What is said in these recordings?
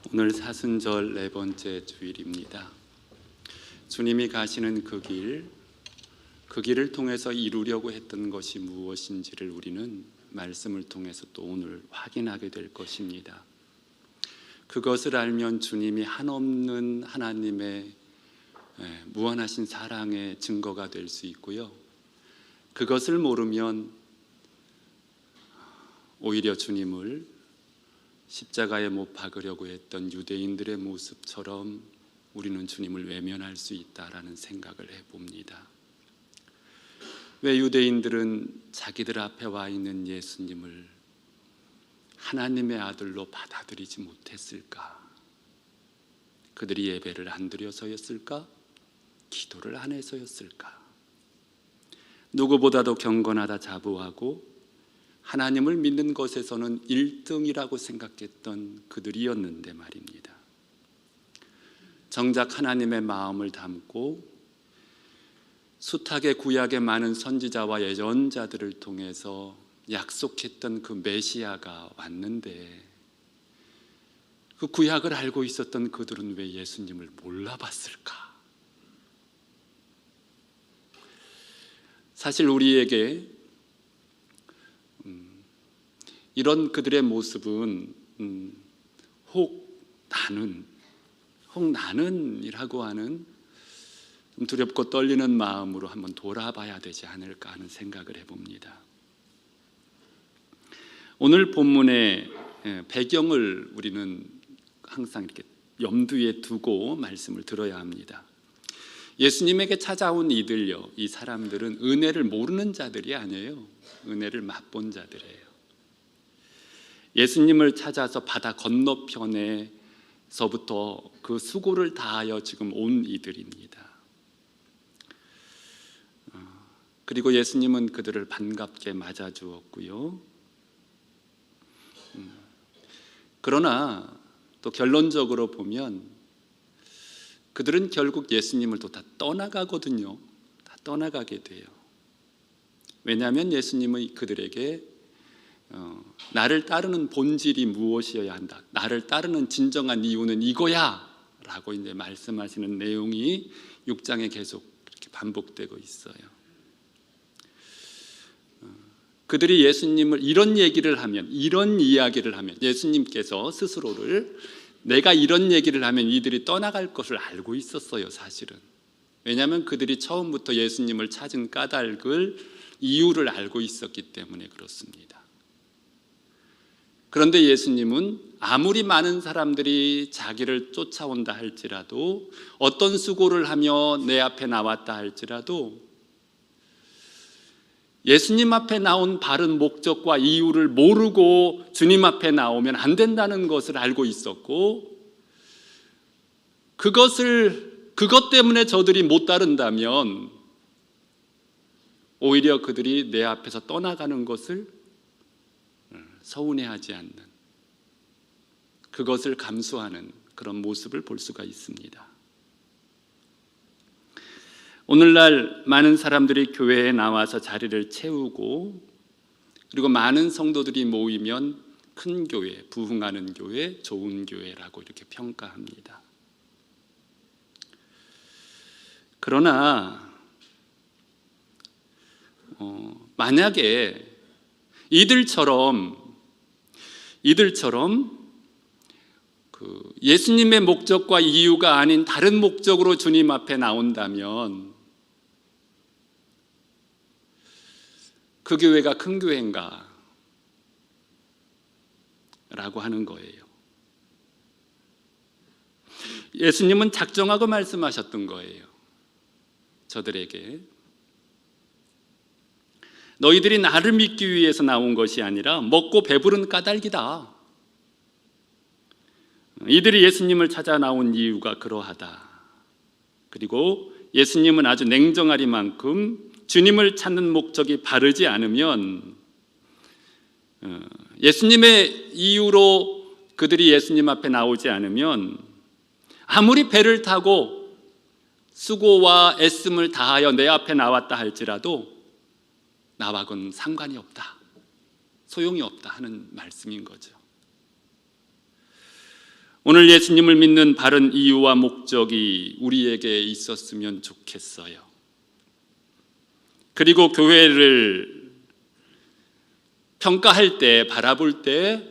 오늘 사순절 네 번째 주일입니다. 주님이 가시는 그 길을 통해서 이루려고 했던 것이 무엇인지를 우리는 말씀을 통해서 또 오늘 확인하게 될 것입니다. 그것을 알면 주님이 한없는 하나님의 무한하신 사랑의 증거가 될 수 있고요. 그것을 모르면 오히려 주님을 십자가에 못 박으려고 했던 유대인들의 모습처럼 우리는 주님을 외면할 수 있다라는 생각을 해봅니다. 왜 유대인들은 자기들 앞에 와 있는 예수님을 하나님의 아들로 받아들이지 못했을까? 그들이 예배를 안 드려서였을까? 기도를 안 해서였을까? 누구보다도 경건하다 자부하고 하나님을 믿는 것에서는 1등이라고 생각했던 그들이었는데 말입니다. 정작 하나님의 마음을 담고 숱하게 구약의 많은 선지자와 예언자들을 통해서 약속했던 그 메시아가 왔는데 그 구약을 알고 있었던 그들은 왜 예수님을 몰라봤을까? 사실 우리에게 이런 그들의 모습은 혹 나는이라고 하는 좀 두렵고 떨리는 마음으로 한번 돌아봐야 되지 않을까 하는 생각을 해봅니다. 오늘 본문의 배경을 우리는 항상 이렇게 염두에 두고 말씀을 들어야 합니다. 예수님에게 찾아온 이 사람들은 은혜를 모르는 자들이 아니에요. 은혜를 맛본 자들이에요. 예수님을 찾아서 바다 건너편에서부터 그 수고를 다하여 지금 온 이들입니다. 그리고 예수님은 그들을 반갑게 맞아주었고요. 그러나 또 결론적으로 보면 그들은 결국 예수님을 또 다 떠나가거든요. 다 떠나가게 돼요. 왜냐하면 예수님은 그들에게 나를 따르는 본질이 무엇이어야 한다, 나를 따르는 진정한 이유는 이거야 라고 이제 말씀하시는 내용이 6장에 계속 이렇게 반복되고 있어요. 그들이 예수님을 이런 이야기를 하면 예수님께서 스스로를 내가 이런 얘기를 하면 이들이 떠나갈 것을 알고 있었어요. 사실은. 왜냐하면 그들이 처음부터 예수님을 찾은 까닭을 이유를 알고 있었기 때문에 그렇습니다. 그런데 예수님은 아무리 많은 사람들이 자기를 쫓아온다 할지라도, 어떤 수고를 하며 내 앞에 나왔다 할지라도 예수님 앞에 나온 바른 목적과 이유를 모르고 주님 앞에 나오면 안 된다는 것을 알고 있었고, 그것 때문에 저들이 못 따른다면 오히려 그들이 내 앞에서 떠나가는 것을 서운해하지 않는, 그것을 감수하는 그런 모습을 볼 수가 있습니다. 오늘날 많은 사람들이 교회에 나와서 자리를 채우고, 그리고 많은 성도들이 모이면 큰 교회, 부흥하는 교회, 좋은 교회라고 이렇게 평가합니다. 그러나 만약에 이들처럼 예수님의 목적과 이유가 아닌 다른 목적으로 주님 앞에 나온다면 그 교회가 큰 교회인가? 라고 하는 거예요. 예수님은 작정하고 말씀하셨던 거예요. 저들에게 너희들이 나를 믿기 위해서 나온 것이 아니라 먹고 배부른 까닭이다. 이들이 예수님을 찾아 나온 이유가 그러하다. 그리고 예수님은 아주 냉정하리만큼 주님을 찾는 목적이 바르지 않으면, 예수님의 이유로 그들이 예수님 앞에 나오지 않으면 아무리 배를 타고 수고와 애씀을 다하여 내 앞에 나왔다 할지라도 나와는 상관이 없다, 소용이 없다 하는 말씀인 거죠. 오늘 예수님을 믿는 바른 이유와 목적이 우리에게 있었으면 좋겠어요. 그리고 교회를 평가할 때, 바라볼 때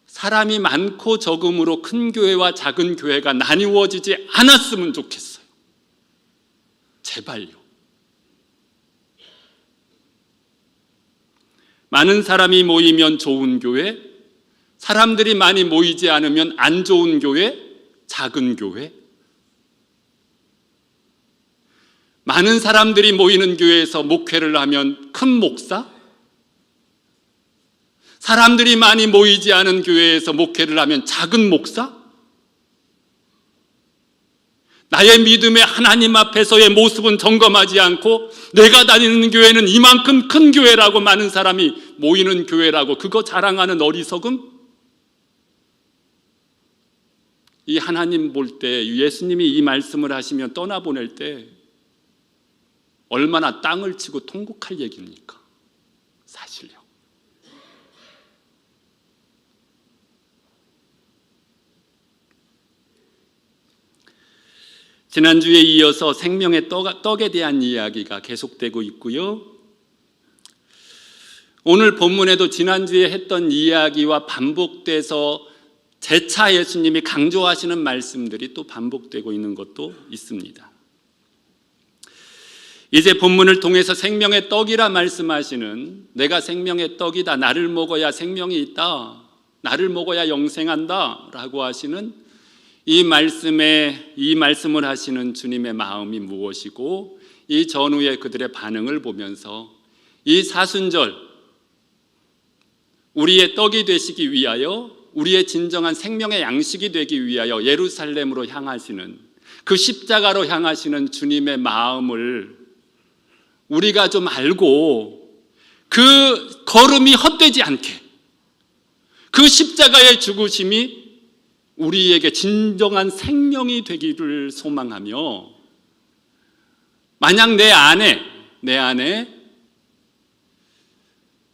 사람이 많고 적음으로 큰 교회와 작은 교회가 나뉘어지지 않았으면 좋겠어요. 제발요. 많은 사람이 모이면 좋은 교회, 사람들이 많이 모이지 않으면 안 좋은 교회, 작은 교회. 많은 사람들이 모이는 교회에서 목회를 하면 큰 목사, 사람들이 많이 모이지 않은 교회에서 목회를 하면 작은 목사? 나의 믿음의 하나님 앞에서의 모습은 점검하지 않고 내가 다니는 교회는 이만큼 큰 교회라고, 많은 사람이 모이는 교회라고 그거 자랑하는 어리석음? 이 하나님 볼 때, 예수님이 이 말씀을 하시면 떠나보낼 때 얼마나 땅을 치고 통곡할 얘기입니까? 사실요. 지난주에 이어서 생명의 떡에 대한 이야기가 계속되고 있고요. 오늘 본문에도 지난주에 했던 이야기와 반복돼서 재차 예수님이 강조하시는 말씀들이 또 반복되고 있는 것도 있습니다. 이제 본문을 통해서 생명의 떡이라 말씀하시는, 내가 생명의 떡이다, 나를 먹어야 생명이 있다, 나를 먹어야 영생한다 라고 하시는 이 말씀을 하시는 주님의 마음이 무엇이고, 이 전후의 그들의 반응을 보면서 이 사순절, 우리의 떡이 되시기 위하여, 우리의 진정한 생명의 양식이 되기 위하여 예루살렘으로 향하시는, 그 십자가로 향하시는 주님의 마음을 우리가 좀 알고 그 걸음이 헛되지 않게, 그 십자가의 죽으심이 우리에게 진정한 생명이 되기를 소망하며, 만약 내 안에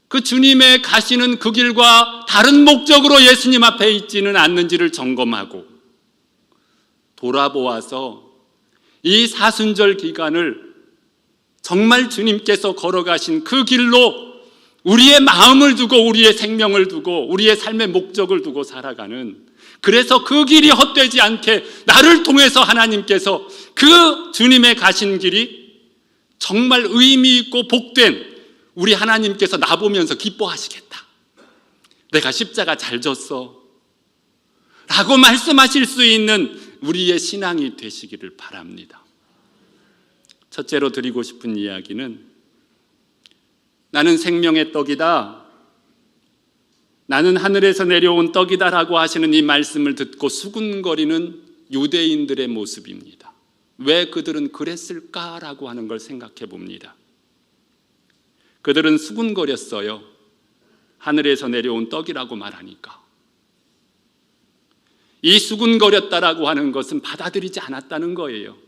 그 주님의 가시는 그 길과 다른 목적으로 예수님 앞에 있지는 않는지를 점검하고 돌아보아서 이 사순절 기간을 정말 주님께서 걸어가신 그 길로 우리의 마음을 두고, 우리의 생명을 두고, 우리의 삶의 목적을 두고 살아가는, 그래서 그 길이 헛되지 않게 나를 통해서 하나님께서 그 주님의 가신 길이 정말 의미 있고 복된, 우리 하나님께서 나 보면서 기뻐하시겠다, 내가 십자가 잘 졌어 라고 말씀하실 수 있는 우리의 신앙이 되시기를 바랍니다. 첫째로 드리고 싶은 이야기는, 나는 생명의 떡이다, 나는 하늘에서 내려온 떡이다 라고 하시는 이 말씀을 듣고 수군거리는 유대인들의 모습입니다. 왜 그들은 그랬을까라고 하는 걸 생각해 봅니다. 그들은 수군거렸어요. 하늘에서 내려온 떡이라고 말하니까. 이 수군거렸다라고 하는 것은 받아들이지 않았다는 거예요.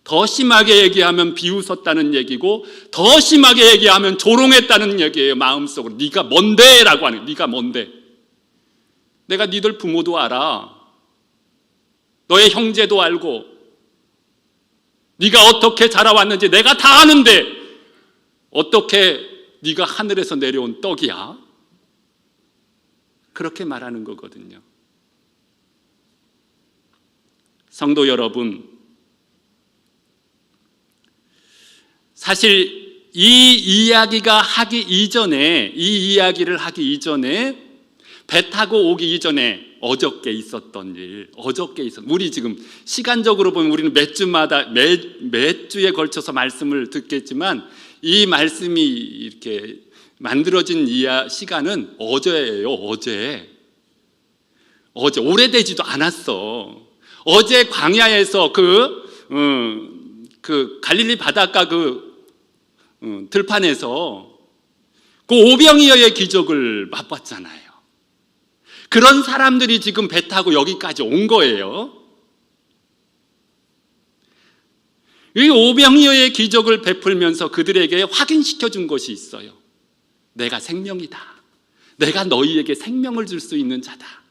더 심하게 얘기하면 비웃었다는 얘기고, 더 심하게 얘기하면 조롱했다는 얘기예요. 마음속으로 네가 뭔데? 라고 하는, 네가 뭔데? 내가 니들 부모도 알아, 너의 형제도 알고, 네가 어떻게 자라왔는지 내가 다 아는데 어떻게 네가 하늘에서 내려온 떡이야? 그렇게 말하는 거거든요. 성도 여러분, 사실 이 이야기를 하기 이전에 배 타고 오기 이전에 어저께 있었던 일, 우리 지금 시간적으로 보면 우리는 몇 주에 걸쳐서 말씀을 듣겠지만, 이 말씀이 이렇게 만들어진 시간은 어제예요. 어제 오래되지도 않았어. 어제 광야에서 그 갈릴리 바닷가 들판에서 그 오병이어의 기적을 맛봤잖아요. 그런 사람들이 지금 배 타고 여기까지 온 거예요. 이 오병이어의 기적을 베풀면서 그들에게 확인시켜 준 것이 있어요. 내가 생명이다. 내가 너희에게 생명을 줄 수 있는 자다.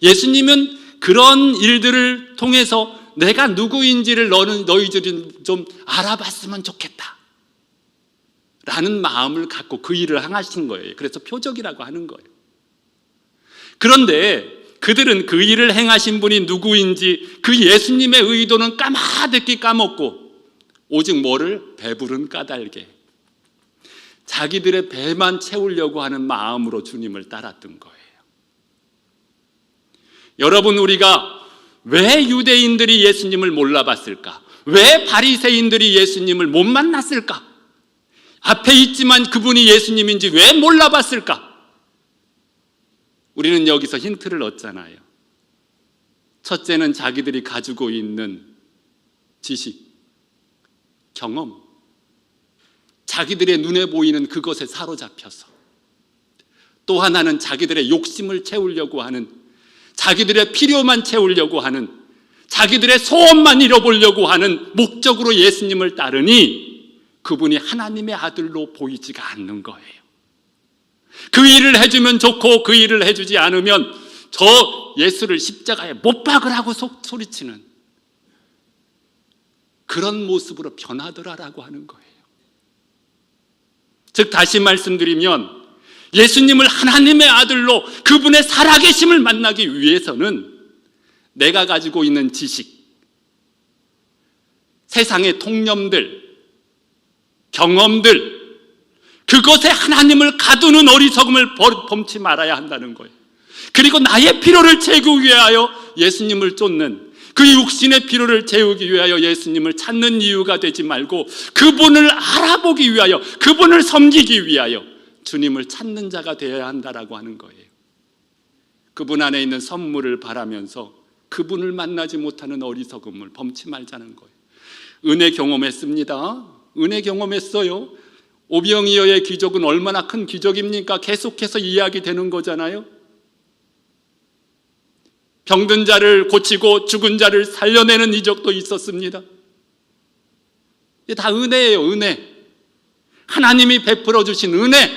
예수님은 그런 일들을 통해서 내가 누구인지를 너희들이 좀 알아봤으면 좋겠다 라는 마음을 갖고 그 일을 행하신 거예요. 그래서 표적이라고 하는 거예요. 그런데 그들은 그 일을 행하신 분이 누구인지 그 예수님의 의도는 까마득히 까먹고 오직 뭐를? 배부른 까닭에 자기들의 배만 채우려고 하는 마음으로 주님을 따랐던 거예요. 여러분, 우리가 왜 유대인들이 예수님을 몰라봤을까? 왜 바리새인들이 예수님을 못 만났을까? 앞에 있지만 그분이 예수님인지 왜 몰라봤을까? 우리는 여기서 힌트를 얻잖아요. 첫째는 자기들이 가지고 있는 지식, 경험, 자기들의 눈에 보이는 그것에 사로잡혀서, 또 하나는 자기들의 욕심을 채우려고 하는, 자기들의 필요만 채우려고 하는, 자기들의 소원만 이뤄보려고 하는 목적으로 예수님을 따르니 그분이 하나님의 아들로 보이지가 않는 거예요. 그 일을 해주면 좋고 그 일을 해주지 않으면 저 예수를 십자가에 못 박으라고 소리치는 그런 모습으로 변하더라라고 하는 거예요. 즉 다시 말씀드리면 예수님을 하나님의 아들로 그분의 살아계심을 만나기 위해서는 내가 가지고 있는 지식, 세상의 통념들, 경험들, 그것에 하나님을 가두는 어리석음을 범치 말아야 한다는 거예요. 그리고 나의 필요를 채우기 위하여 예수님을 쫓는, 그 육신의 필요를 채우기 위하여 예수님을 찾는 이유가 되지 말고 그분을 알아보기 위하여, 그분을 섬기기 위하여 주님을 찾는 자가 되어야 한다라고 하는 거예요. 그분 안에 있는 선물을 바라면서 그분을 만나지 못하는 어리석음을 범치 말자는 거예요. 은혜 경험했습니다. 은혜 경험했어요. 오병이어의 기적은 얼마나 큰 기적입니까? 계속해서 이야기되는 거잖아요. 병든 자를 고치고 죽은 자를 살려내는 이적도 있었습니다. 이게 다 은혜예요. 은혜. 하나님이 베풀어 주신 은혜.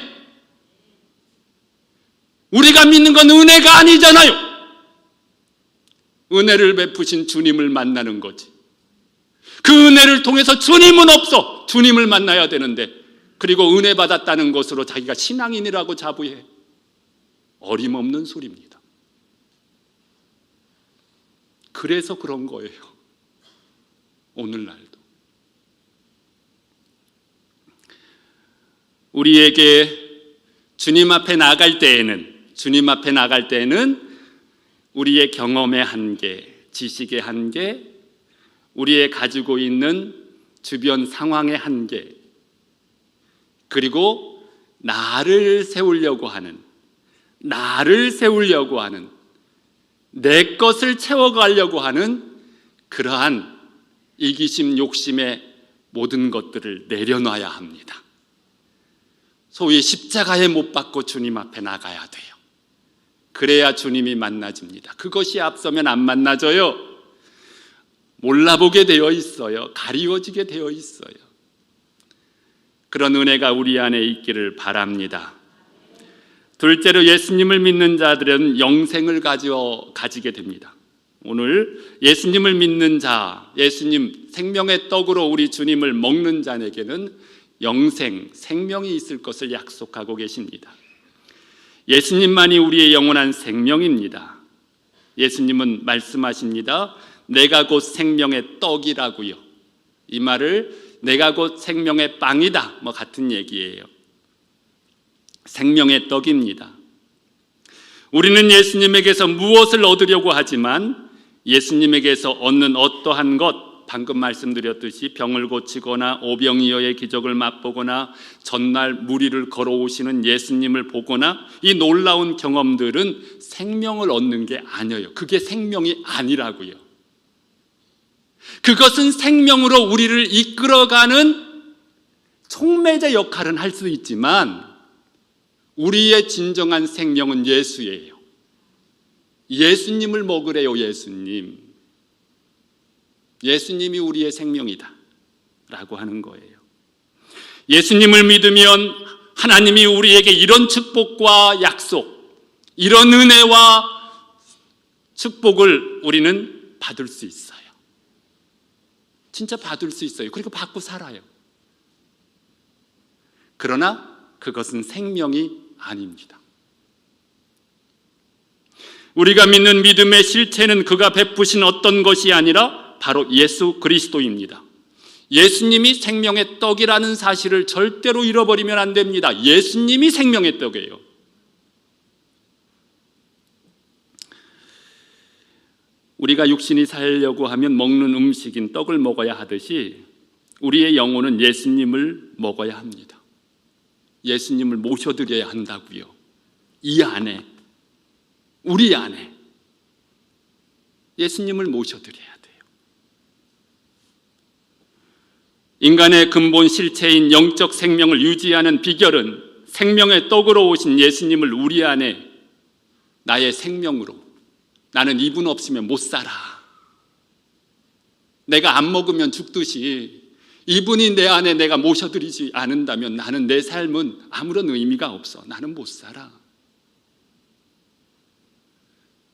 우리가 믿는 건 은혜가 아니잖아요. 은혜를 베푸신 주님을 만나는 거지. 그 은혜를 통해서 주님은 없어. 주님을 만나야 되는데, 그리고 은혜 받았다는 것으로 자기가 신앙인이라고 자부해. 어림없는 소리입니다. 그래서 그런 거예요. 오늘날도 우리에게 주님 앞에 나갈 때에는 우리의 경험의 한계, 지식의 한계, 우리의 가지고 있는 주변 상황의 한계, 그리고 나를 세우려고 하는, 내 것을 채워가려고 하는 그러한 이기심, 욕심의 모든 것들을 내려놔야 합니다. 소위 십자가에 못 박고 주님 앞에 나가야 돼요. 그래야 주님이 만나집니다. 그것이 앞서면 안 만나져요. 몰라보게 되어 있어요. 가리워지게 되어 있어요. 그런 은혜가 우리 안에 있기를 바랍니다. 둘째로, 예수님을 믿는 자들은 영생을 가지게 됩니다. 오늘 예수님을 믿는 자, 예수님 생명의 떡으로 우리 주님을 먹는 자에게는 영생, 생명이 있을 것을 약속하고 계십니다. 예수님만이 우리의 영원한 생명입니다. 예수님은 말씀하십니다. 내가 곧 생명의 떡이라고요. 이 말을 내가 곧 생명의 빵이다, 같은 얘기예요. 생명의 떡입니다. 우리는 예수님에게서 무엇을 얻으려고 하지만 예수님에게서 얻는 어떠한 것, 방금 말씀드렸듯이 병을 고치거나 오병이어의 기적을 맛보거나 전날 무리를 걸어오시는 예수님을 보거나 이 놀라운 경험들은 생명을 얻는 게 아니에요. 그게 생명이 아니라고요. 그것은 생명으로 우리를 이끌어가는 촉매자 역할은 할 수 있지만 우리의 진정한 생명은 예수예요. 예수님을 먹으래요. 예수님이 우리의 생명이다 라고 하는 거예요. 예수님을 믿으면 하나님이 우리에게 이런 축복과 약속, 이런 은혜와 축복을 우리는 받을 수 있어요. 진짜 받을 수 있어요. 그리고 받고 살아요. 그러나 그것은 생명이 아닙니다. 우리가 믿는 믿음의 실체는 그가 베푸신 어떤 것이 아니라 바로 예수 그리스도입니다. 예수님이 생명의 떡이라는 사실을 절대로 잃어버리면 안 됩니다. 예수님이 생명의 떡이에요. 우리가 육신이 살려고 하면 먹는 음식인 떡을 먹어야 하듯이 우리의 영혼은 예수님을 먹어야 합니다. 예수님을 모셔드려야 한다고요. 이 안에, 우리 안에 예수님을 모셔드려야 돼요. 인간의 근본 실체인 영적 생명을 유지하는 비결은 생명의 떡으로 오신 예수님을 우리 안에 나의 생명으로, 나는 이분 없으면 못 살아, 내가 안 먹으면 죽듯이 이분이 내 안에 내가 모셔드리지 않는다면 나는 내 삶은 아무런 의미가 없어. 나는 못 살아.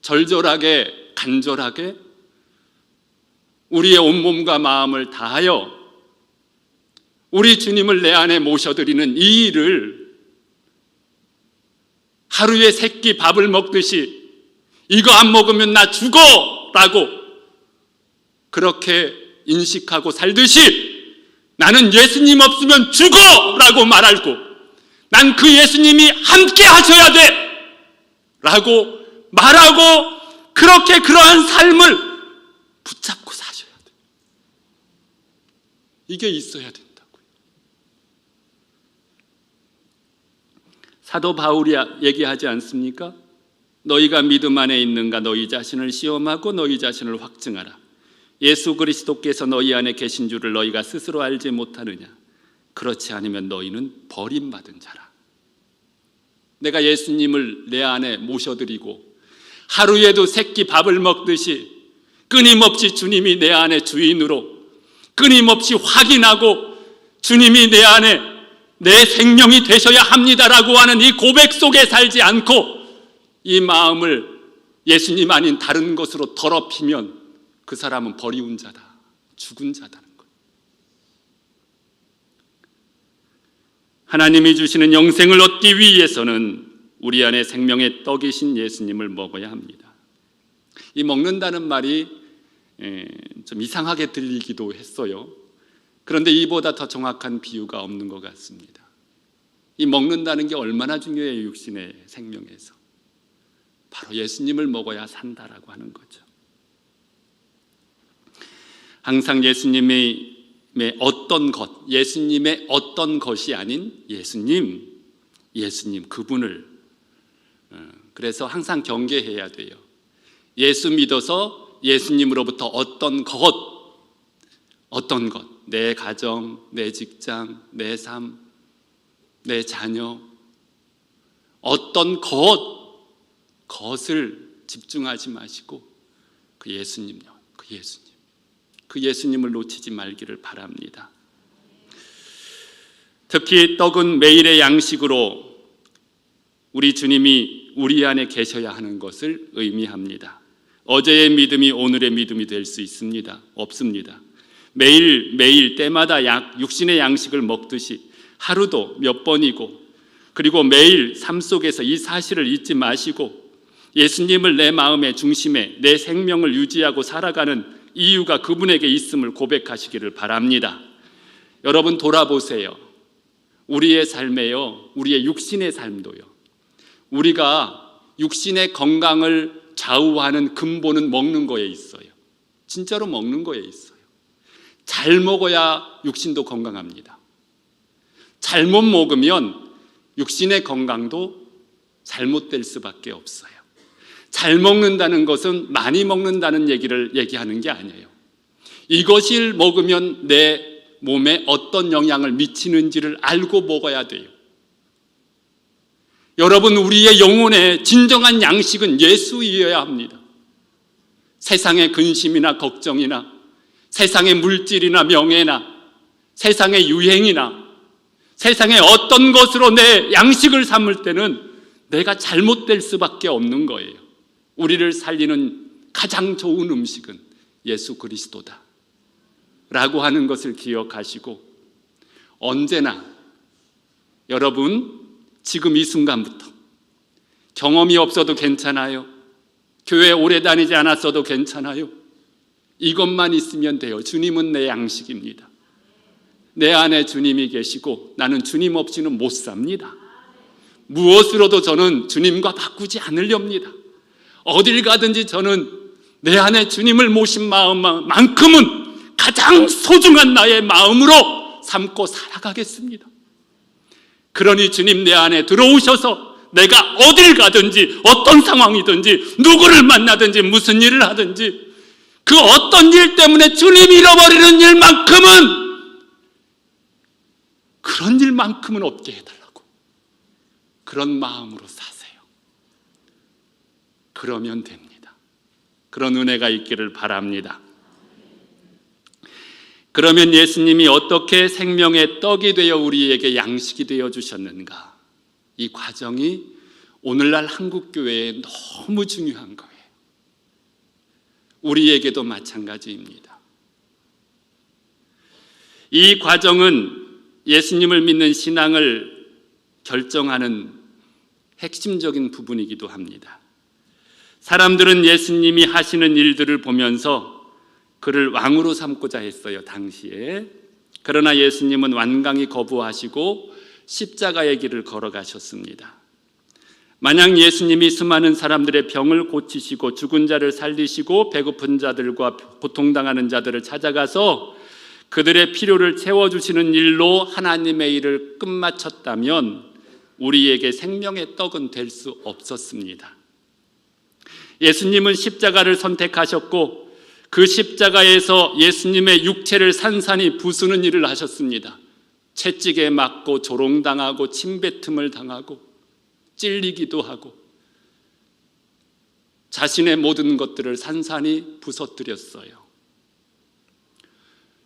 절절하게, 간절하게 우리의 온몸과 마음을 다하여 우리 주님을 내 안에 모셔드리는 이 일을 하루에 3끼 밥을 먹듯이 이거 안 먹으면 나 죽어! 라고 그렇게 인식하고 살듯이 나는 예수님 없으면 죽어! 라고 말하고 난 그 예수님이 함께 하셔야 돼! 라고 말하고 그렇게 그러한 삶을 붙잡고 사셔야 돼. 이게 있어야 된다고요. 사도 바울이 얘기하지 않습니까? 너희가 믿음 안에 있는가 너희 자신을 시험하고 너희 자신을 확증하라. 예수 그리스도께서 너희 안에 계신 줄을 너희가 스스로 알지 못하느냐. 그렇지 않으면 너희는 버림받은 자라. 내가 예수님을 내 안에 모셔드리고 하루에도 3끼 밥을 먹듯이 끊임없이 주님이 내 안에 주인으로 끊임없이 확인하고 주님이 내 안에 내 생명이 되셔야 합니다라고 하는 이 고백 속에 살지 않고 이 마음을 예수님 아닌 다른 것으로 더럽히면 그 사람은 버리운 자다, 죽은 자다는 거예요. 하나님이 주시는 영생을 얻기 위해서는 우리 안에 생명의 떡이신 예수님을 먹어야 합니다. 이 먹는다는 말이 좀 이상하게 들리기도 했어요. 그런데 이보다 더 정확한 비유가 없는 것 같습니다. 이 먹는다는 게 얼마나 중요해요. 육신의 생명에서 바로 예수님을 먹어야 산다라고 하는 거죠. 항상 예수님의 어떤 것, 예수님의 어떤 것이 아닌 예수님 그분을, 그래서 항상 경계해야 돼요. 예수 믿어서 예수님으로부터 어떤 것, 내 가정, 내 직장, 내 삶, 내 자녀, 어떤 것을 집중하지 마시고 그 예수님을 놓치지 말기를 바랍니다. 특히 떡은 매일의 양식으로 우리 주님이 우리 안에 계셔야 하는 것을 의미합니다. 어제의 믿음이 오늘의 믿음이 될 수 있습니다? 없습니다. 매일 때마다 육신의 양식을 먹듯이 하루도 몇 번이고 그리고 매일 삶 속에서 이 사실을 잊지 마시고 예수님을 내 마음의 중심에 내 생명을 유지하고 살아가는 이유가 그분에게 있음을 고백하시기를 바랍니다. 여러분 돌아보세요. 우리의 삶에요, 우리의 육신의 삶도요, 우리가 육신의 건강을 좌우하는 근본은 먹는 거에 있어요. 진짜로 먹는 거에 있어요. 잘 먹어야 육신도 건강합니다. 잘못 먹으면 육신의 건강도 잘못될 수밖에 없어요. 잘 먹는다는 것은 많이 먹는다는 얘기를 얘기하는 게 아니에요. 이것을 먹으면 내 몸에 어떤 영향을 미치는지를 알고 먹어야 돼요. 여러분, 우리의 영혼의 진정한 양식은 예수이어야 합니다. 세상의 근심이나 걱정이나 세상의 물질이나 명예나 세상의 유행이나 세상의 어떤 것으로 내 양식을 삼을 때는 내가 잘못될 수밖에 없는 거예요. 우리를 살리는 가장 좋은 음식은 예수 그리스도다 라고 하는 것을 기억하시고, 언제나 여러분 지금 이 순간부터 경험이 없어도 괜찮아요. 교회 오래 다니지 않았어도 괜찮아요. 이것만 있으면 돼요. 주님은 내 양식입니다. 내 안에 주님이 계시고 나는 주님 없이는 못 삽니다. 무엇으로도 저는 주님과 바꾸지 않으렵니다. 어딜 가든지 저는 내 안에 주님을 모신 마음만큼은 가장 소중한 나의 마음으로 삼고 살아가겠습니다. 그러니 주님 내 안에 들어오셔서 내가 어딜 가든지 어떤 상황이든지 누구를 만나든지 무슨 일을 하든지 그 어떤 일 때문에 주님 잃어버리는 일만큼은, 그런 일만큼은 없게 해달라고, 그런 마음으로 사세요. 그러면 됩니다. 그런 은혜가 있기를 바랍니다. 그러면 예수님이 어떻게 생명의 떡이 되어 우리에게 양식이 되어 주셨는가? 이 과정이 오늘날 한국교회에 너무 중요한 거예요. 우리에게도 마찬가지입니다. 이 과정은 예수님을 믿는 신앙을 결정하는 핵심적인 부분이기도 합니다. 사람들은 예수님이 하시는 일들을 보면서 그를 왕으로 삼고자 했어요, 당시에. 그러나 예수님은 완강히 거부하시고 십자가의 길을 걸어가셨습니다. 만약 예수님이 수많은 사람들의 병을 고치시고 죽은 자를 살리시고 배고픈 자들과 고통당하는 자들을 찾아가서 그들의 필요를 채워주시는 일로 하나님의 일을 끝마쳤다면 우리에게 생명의 떡은 될 수 없었습니다. 예수님은 십자가를 선택하셨고 그 십자가에서 예수님의 육체를 산산이 부수는 일을 하셨습니다. 채찍에 맞고 조롱당하고 침뱉음을 당하고 찔리기도 하고 자신의 모든 것들을 산산이 부서뜨렸어요.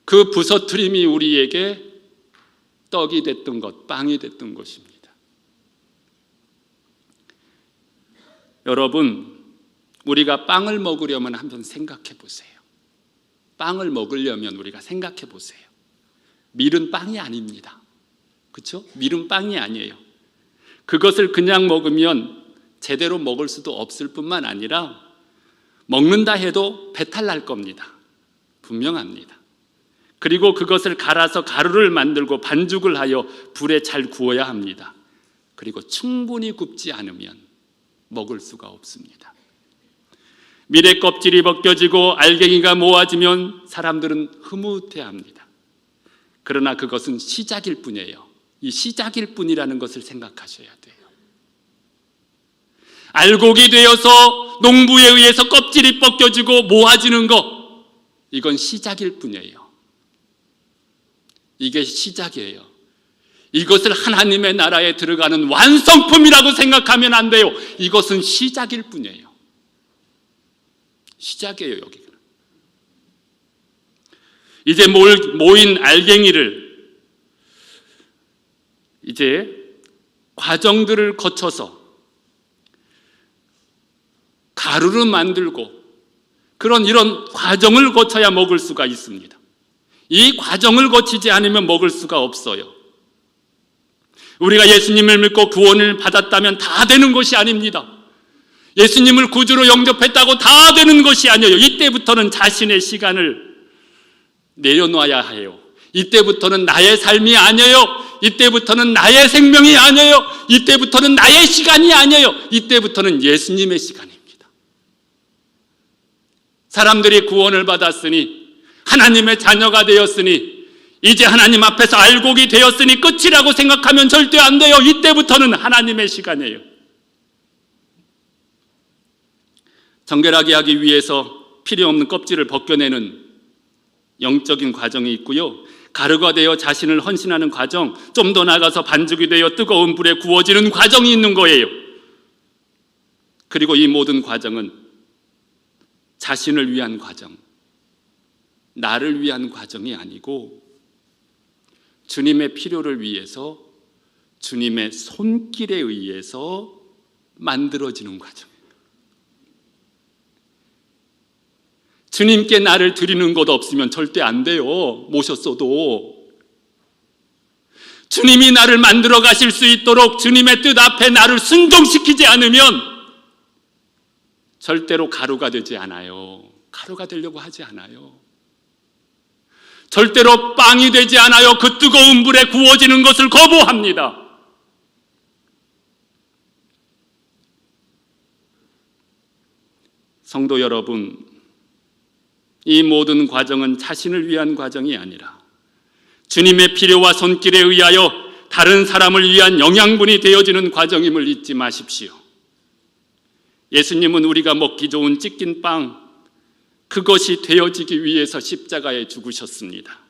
그 부서뜨림이 우리에게 떡이 됐던 것, 빵이 됐던 것입니다. 여러분, 우리가 빵을 먹으려면 한번 생각해 보세요. 빵을 먹으려면 우리가 생각해 보세요. 밀은 빵이 아닙니다. 그렇죠? 밀은 빵이 아니에요. 그것을 그냥 먹으면 제대로 먹을 수도 없을 뿐만 아니라 먹는다 해도 배탈 날 겁니다. 분명합니다. 그리고 그것을 갈아서 가루를 만들고 반죽을 하여 불에 잘 구워야 합니다. 그리고 충분히 굽지 않으면 먹을 수가 없습니다. 밀의 껍질이 벗겨지고 알갱이가 모아지면 사람들은 흐뭇해합니다. 그러나 그것은 시작일 뿐이에요. 이 시작일 뿐이라는 것을 생각하셔야 돼요. 알곡이 되어서 농부에 의해서 껍질이 벗겨지고 모아지는 것, 이건 시작일 뿐이에요. 이게 시작이에요. 이것을 하나님의 나라에 들어가는 완성품이라고 생각하면 안 돼요. 이것은 시작일 뿐이에요. 시작이에요, 여기는. 이제 모인 알갱이를 이제 과정들을 거쳐서 가루를 만들고 이런 과정을 거쳐야 먹을 수가 있습니다. 이 과정을 거치지 않으면 먹을 수가 없어요. 우리가 예수님을 믿고 구원을 받았다면 다 되는 것이 아닙니다. 예수님을 구주로 영접했다고 다 되는 것이 아니에요. 이때부터는 자신의 시간을 내려놔야 해요. 이때부터는 나의 삶이 아니에요. 이때부터는 나의 생명이 아니에요. 이때부터는 나의 시간이 아니에요. 이때부터는 예수님의 시간입니다. 사람들이 구원을 받았으니, 하나님의 자녀가 되었으니, 이제 하나님 앞에서 알곡이 되었으니 끝이라고 생각하면 절대 안 돼요. 이때부터는 하나님의 시간이에요. 정결하게 하기 위해서 필요 없는 껍질을 벗겨내는 영적인 과정이 있고요. 가루가 되어 자신을 헌신하는 과정, 좀 더 나아가서 반죽이 되어 뜨거운 불에 구워지는 과정이 있는 거예요. 그리고 이 모든 과정은 자신을 위한 과정, 나를 위한 과정이 아니고 주님의 필요를 위해서 주님의 손길에 의해서 만들어지는 과정이에요. 주님께 나를 드리는 것 없으면 절대 안 돼요. 모셨어도. 주님이 나를 만들어 가실 수 있도록 주님의 뜻 앞에 나를 순종시키지 않으면 절대로 가루가 되지 않아요. 가루가 되려고 하지 않아요. 절대로 빵이 되지 않아요. 그 뜨거운 불에 구워지는 것을 거부합니다. 성도 여러분, 이 모든 과정은 자신을 위한 과정이 아니라 주님의 필요와 손길에 의하여 다른 사람을 위한 영양분이 되어지는 과정임을 잊지 마십시오. 예수님은 우리가 먹기 좋은 찢긴 빵, 그것이 되어지기 위해서 십자가에 죽으셨습니다.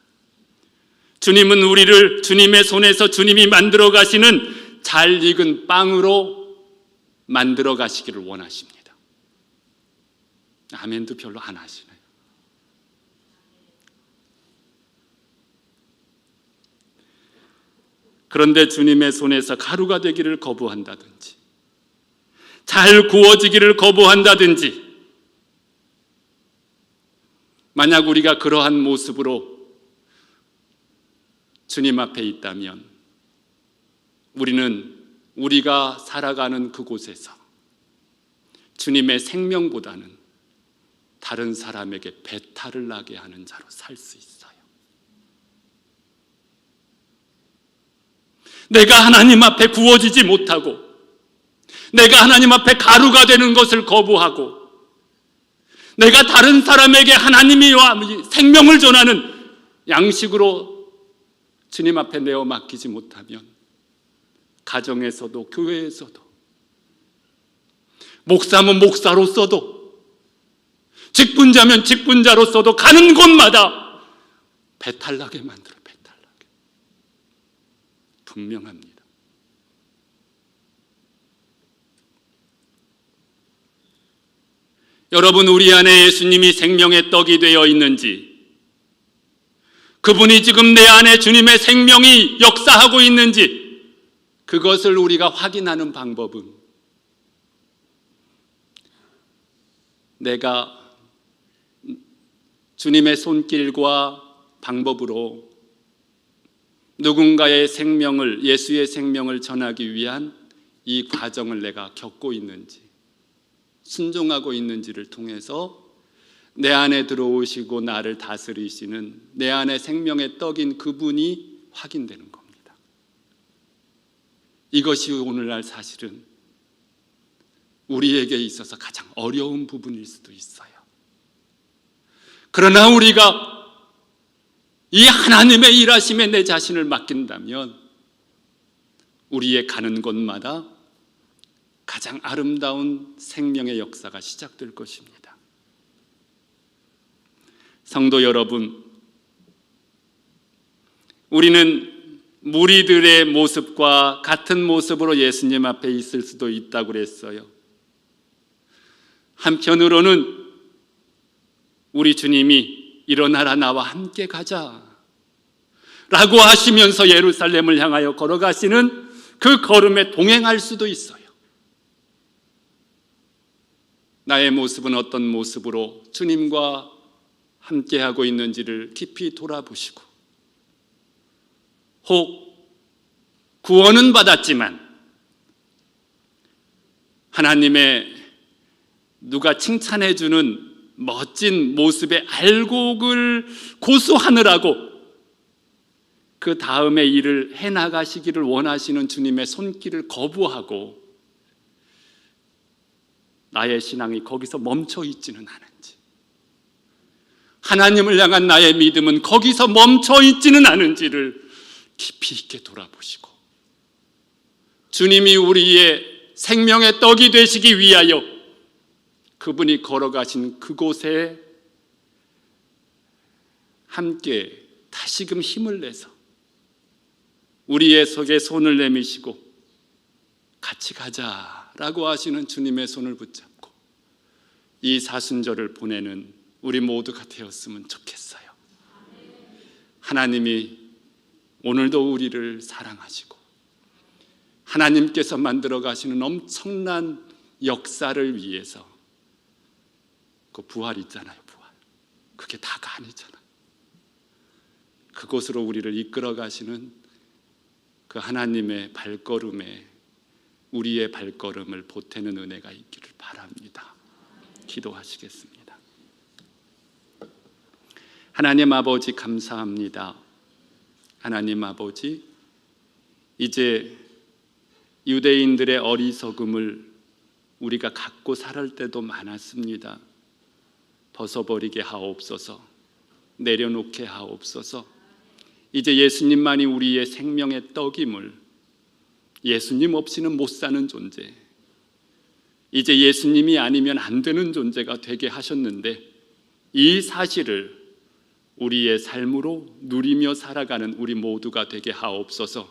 주님은 우리를 주님의 손에서 주님이 만들어 가시는 잘 익은 빵으로 만들어 가시기를 원하십니다. 아멘도 별로 안 하시네요. 그런데 주님의 손에서 가루가 되기를 거부한다든지 잘 구워지기를 거부한다든지, 만약 우리가 그러한 모습으로 주님 앞에 있다면 우리는 우리가 살아가는 그곳에서 주님의 생명보다는 다른 사람에게 배탈을 나게 하는 자로 살 수 있어요. 내가 하나님 앞에 구워지지 못하고 내가 하나님 앞에 가루가 되는 것을 거부하고 내가 다른 사람에게 하나님이 생명을 전하는 양식으로 주님 앞에 내어 맡기지 못하면 가정에서도 교회에서도 목사면 목사로서도 직분자면 직분자로서도 가는 곳마다 배탈나게 만들어. 배탈나게. 분명합니다. 여러분, 우리 안에 예수님이 생명의 떡이 되어 있는지, 그분이 지금 내 안에 주님의 생명이 역사하고 있는지, 그것을 우리가 확인하는 방법은 내가 주님의 손길과 방법으로 누군가의 생명을, 예수의 생명을 전하기 위한 이 과정을 내가 겪고 있는지, 순종하고 있는지를 통해서 내 안에 들어오시고 나를 다스리시는 내 안에 생명의 떡인 그분이 확인되는 겁니다. 이것이 오늘날 사실은 우리에게 있어서 가장 어려운 부분일 수도 있어요. 그러나 우리가 이 하나님의 일하심에 내 자신을 맡긴다면 우리의 가는 곳마다 가장 아름다운 생명의 역사가 시작될 것입니다. 성도 여러분, 우리는 무리들의 모습과 같은 모습으로 예수님 앞에 있을 수도 있다고 그랬어요. 한편으로는 우리 주님이 일어나라, 나와 함께 가자 라고 하시면서 예루살렘을 향하여 걸어가시는 그 걸음에 동행할 수도 있어요. 나의 모습은 어떤 모습으로 주님과 함께하고 있는지를 깊이 돌아보시고, 혹 구원은 받았지만 하나님의 누가 칭찬해주는 멋진 모습의 알곡을 고수하느라고 그 다음에 일을 해나가시기를 원하시는 주님의 손길을 거부하고 나의 신앙이 거기서 멈춰 있지는 않은지, 하나님을 향한 나의 믿음은 거기서 멈춰 있지는 않은지를 깊이 있게 돌아보시고, 주님이 우리의 생명의 떡이 되시기 위하여 그분이 걸어가신 그곳에 함께 다시금 힘을 내서 우리의 속에 손을 내미시고 같이 가자라고 하시는 주님의 손을 붙잡고 이 사순절을 보내는 우리 모두가 되었으면 좋겠어요. 하나님이 오늘도 우리를 사랑하시고 하나님께서 만들어 가시는 엄청난 역사를 위해서, 그 부활 있잖아요, 부활. 그게 다가 아니잖아. 그곳으로 우리를 이끌어 가시는 그 하나님의 발걸음에 우리의 발걸음을 보태는 은혜가 있기를 바랍니다. 기도하시겠습니다. 하나님 아버지 감사합니다. 하나님 아버지, 이제 유대인들의 어리석음을 우리가 갖고 살을 때도 많았습니다. 벗어버리게 하옵소서, 내려놓게 하옵소서. 이제 예수님만이 우리의 생명의 떡임을, 예수님 없이는 못 사는 존재, 이제 예수님이 아니면 안 되는 존재가 되게 하셨는데, 이 사실을 우리의 삶으로 누리며 살아가는 우리 모두가 되게 하옵소서.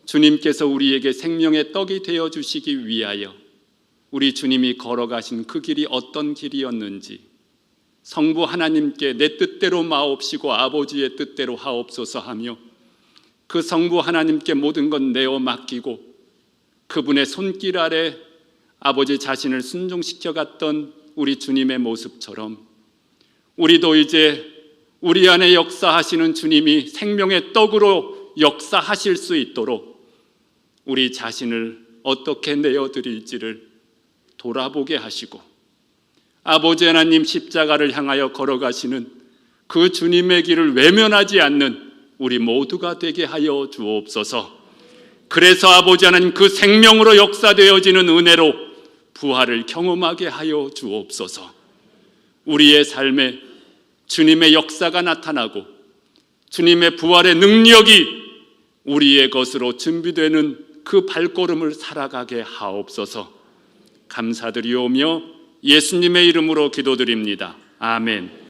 주님께서 우리에게 생명의 떡이 되어 주시기 위하여 우리 주님이 걸어가신 그 길이 어떤 길이었는지 성부 하나님께 내 뜻대로 마옵시고 아버지의 뜻대로 하옵소서 하며 그 성부 하나님께 모든 것 내어 맡기고 그분의 손길 아래 아버지 자신을 순종시켜 갔던 우리 주님의 모습처럼 우리도 이제 우리 안에 역사하시는 주님이 생명의 떡으로 역사하실 수 있도록 우리 자신을 어떻게 내어드릴지를 돌아보게 하시고 아버지 하나님 십자가를 향하여 걸어가시는 그 주님의 길을 외면하지 않는 우리 모두가 되게 하여 주옵소서. 그래서 아버지 하나님 그 생명으로 역사되어지는 은혜로 부활을 경험하게 하여 주옵소서. 우리의 삶에 주님의 역사가 나타나고 주님의 부활의 능력이 우리의 것으로 준비되는 그 발걸음을 살아가게 하옵소서. 감사드리오며 예수님의 이름으로 기도드립니다. 아멘.